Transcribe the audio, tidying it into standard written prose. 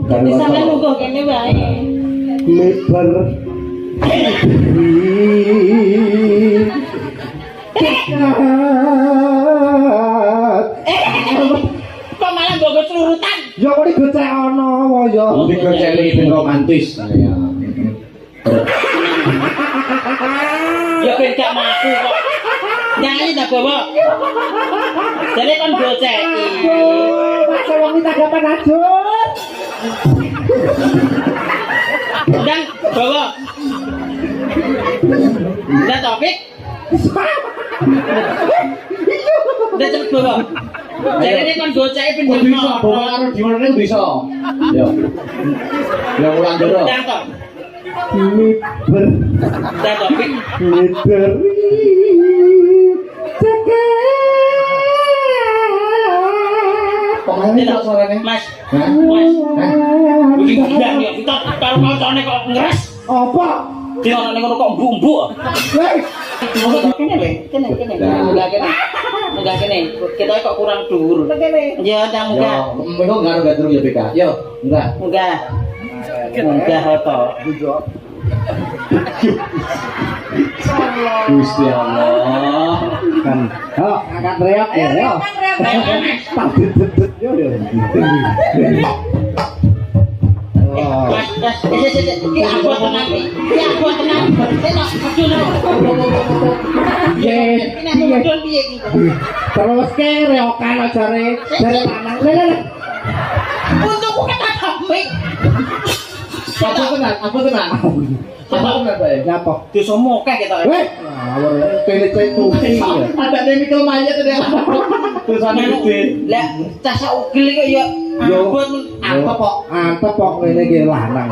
Dadi sampeyan lunga kene wae. Lebar kok malah nggo celurutan. ya kok digocek ana ya digocek iki ben romantis ya. Ya ben gak maku kok. Nyanyi ta bawa. Jadi kan goceki. masa wong iki tak panajut Dan bawa. Dan topik. Dan cepet bawa. Jadi ini kan goceki ben Bisa, bawa karo dimana bisa. Ya. Ya ulang dulu. Dan top. liber Dan topik. liber Pokoknya tak suaranya. Mas. Hah? Mas. Hah? Iki gendang ya kita karo kancane kok ngeres. apa Dia ana ning ngono kok mbuk-mbuk. weh Kene le, kene. Enggak kene. Enggak kene. Kita kok kurang dhuwur. Ya ndang Ya, enggak. mereka enggak ada terus ya BK. Yo, enggak. Enggak. Enggak to. Gusti Allah. kan oh angkat reok ya yo tak dedet yo yo Mas, iki aku tenang. Iki aku tenang. Enak, medul. Ini aku medul piye iki? terus ke reokan ajare dari lanang lele Untukku kan ada mic. Apa tenang? Apa tenang? Apa tenang, Pak? nyapa Desa mokeh kita. weh ngawur tele tuti Ada demikal mayat ada. Tulisannya gede. Lah, cah sak ugel kok ya Yo. abot Antep kok. antep kok ngene iki lanang